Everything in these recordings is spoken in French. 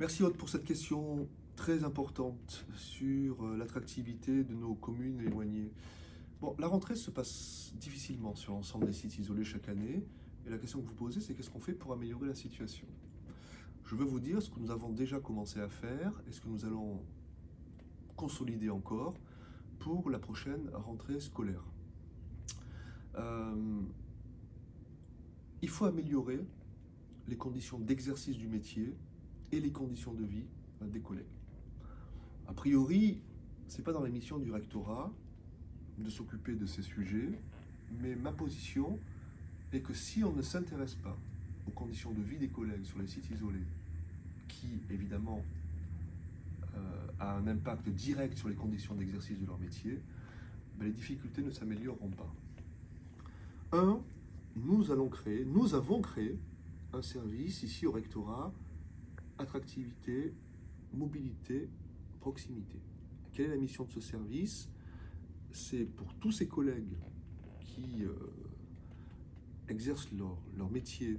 Merci Aude pour cette question très importante sur l'attractivité de nos communes éloignées. Bon, la rentrée se passe difficilement sur l'ensemble des sites isolés chaque année. Et la question que vous posez, c'est qu'est-ce qu'on fait pour améliorer la situation? Je veux vous dire ce que nous avons déjà commencé à faire et ce que nous allons consolider encore pour la prochaine rentrée scolaire. Euh, il faut améliorer les conditions d'exercice du métier et les conditions de vie des collègues. A priori, ce n'est pas dans la mission du rectorat de s'occuper de ces sujets, mais ma position est que si on ne s'intéresse pas aux conditions de vie des collègues sur les sites isolés, qui évidemment a un impact direct sur les conditions d'exercice de leur métier, ben les difficultés ne s'amélioreront pas. Nous avons créé un service ici au rectorat, attractivité, mobilité, proximité. Quelle est la mission de ce service? C'est pour tous ces collègues qui exercent leur métier,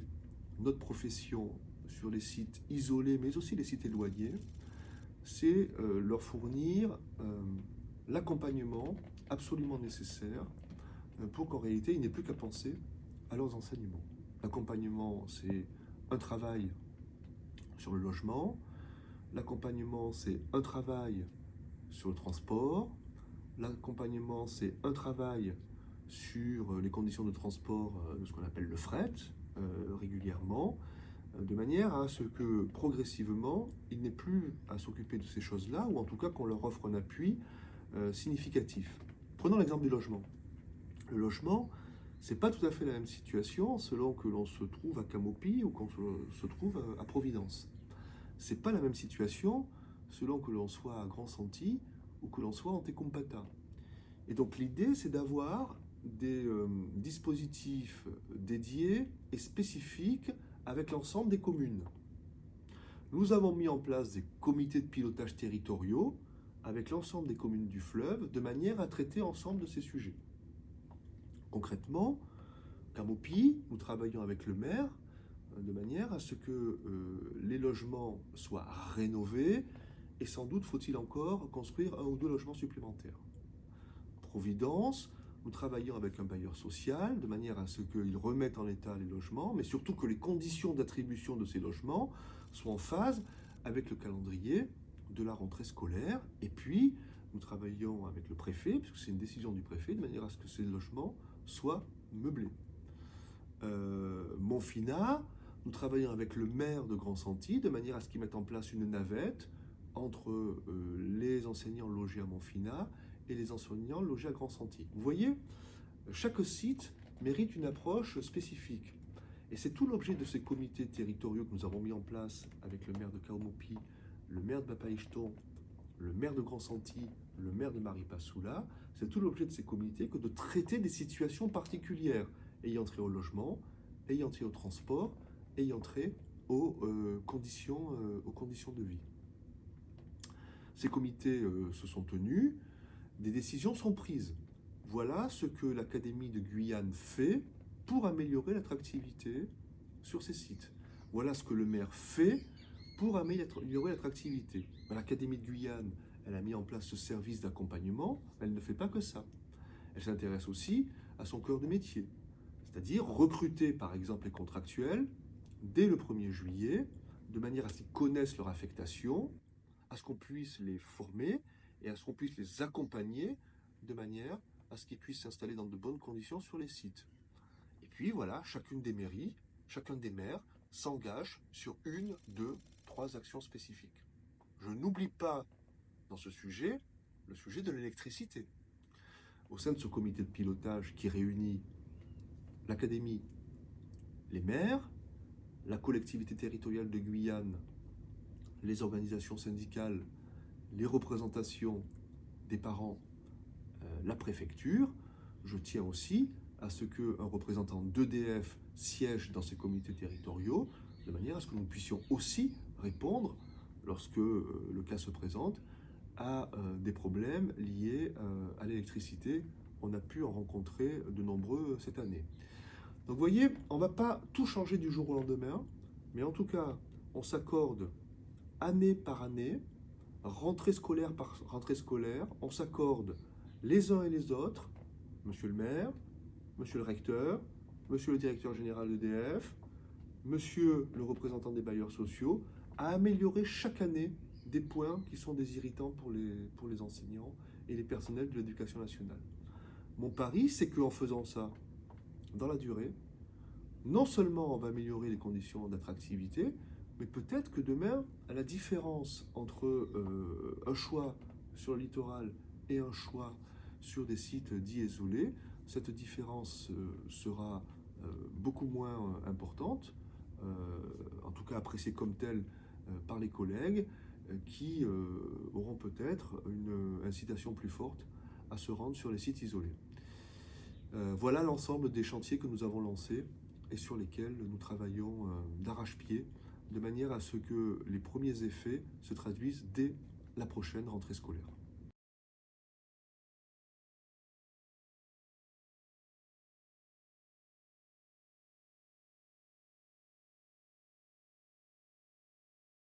notre profession sur les sites isolés, mais aussi les sites éloignés, c'est leur fournir l'accompagnement absolument nécessaire pour qu'en réalité, ils n'aient plus qu'à penser à leurs enseignements. L'accompagnement, c'est un travail sur le logement. L'accompagnement, c'est un travail sur le transport. L'accompagnement, c'est un travail sur les conditions de transport de ce qu'on appelle le fret, régulièrement, de manière à ce que progressivement, ils n'aient plus à s'occuper de ces choses-là, ou en tout cas qu'on leur offre un appui significatif. Prenons l'exemple du logement. Le logement, c'est pas tout à fait la même situation selon que l'on se trouve à Camopi ou qu'on se trouve à Providence. C'est pas la même situation selon que l'on soit à Grand Santi ou que l'on soit en Tecumseh. Et donc l'idée, c'est d'avoir des dispositifs dédiés et spécifiques avec l'ensemble des communes. Nous avons mis en place des comités de pilotage territoriaux avec l'ensemble des communes du fleuve de manière à traiter ensemble de ces sujets. Concrètement, Camopi, nous travaillons avec le maire de manière à ce que les logements soient rénovés et sans doute faut-il encore construire 1 ou 2 logements supplémentaires. Providence, nous travaillons avec un bailleur social de manière à ce qu'il remette en état les logements, mais surtout que les conditions d'attribution de ces logements soient en phase avec le calendrier de la rentrée scolaire. Et puis, nous travaillons avec le préfet, puisque c'est une décision du préfet, de manière à ce que ces logements soient meublés. Montfina, nous travaillons avec le maire de Grand Santi, de manière à ce qu'il mette en place une navette entre les enseignants logés à Montfina et les enseignants logés à Grand Santi. Vous voyez, chaque site mérite une approche spécifique. Et c'est tout l'objet de ces comités territoriaux que nous avons mis en place avec le maire de Camopi, le maire de Bapaïchton, le maire de Grand Santi, le maire de Maripasoula. C'est tout l'objet de ces comités que de traiter des situations particulières ayant trait au logement, ayant trait au transport, ayant trait aux conditions de vie. Ces comités se sont tenus, des décisions sont prises. Voilà ce que l'Académie de Guyane fait pour améliorer l'attractivité sur ces sites. Voilà ce que le maire fait pour améliorer l'attractivité. L'Académie de Guyane, elle a mis en place ce service d'accompagnement, mais elle ne fait pas que ça. Elle s'intéresse aussi à son cœur de métier, c'est-à-dire recruter par exemple les contractuels dès le 1er juillet, de manière à ce qu'ils connaissent leur affectation, à ce qu'on puisse les former et à ce qu'on puisse les accompagner de manière à ce qu'ils puissent s'installer dans de bonnes conditions sur les sites. Et puis voilà, chacune des mairies, chacun des maires s'engage sur 1, 2, 3 actions spécifiques. Je n'oublie pas dans ce sujet le sujet de l'électricité. Au sein de ce comité de pilotage qui réunit l'académie, les maires, la collectivité territoriale de Guyane, les organisations syndicales, les représentations des parents, la préfecture, je tiens aussi à ce qu'un représentant d'EDF siège dans ces comités territoriaux, de manière à ce que nous puissions aussi répondre, lorsque le cas se présente, à des problèmes liés à l'électricité. On a pu en rencontrer de nombreux cette année. Donc vous voyez, on ne va pas tout changer du jour au lendemain, mais en tout cas, on s'accorde année par année, rentrée scolaire par rentrée scolaire, on s'accorde les uns et les autres, monsieur le maire, monsieur le recteur, monsieur le directeur général d'EDF, monsieur le représentant des bailleurs sociaux, à améliorer chaque année des points qui sont des irritants pour les enseignants et les personnels de l'éducation nationale. Mon pari, c'est qu'en faisant ça dans la durée, non seulement on va améliorer les conditions d'attractivité, mais peut-être que demain, à la différence entre un choix sur le littoral et un choix sur des sites dits isolés, cette différence sera beaucoup moins importante, en tout cas appréciée comme telle par les collègues, qui auront peut-être une incitation plus forte à se rendre sur les sites isolés. Voilà l'ensemble des chantiers que nous avons lancés et sur lesquels nous travaillons d'arrache-pied, de manière à ce que les premiers effets se traduisent dès la prochaine rentrée scolaire.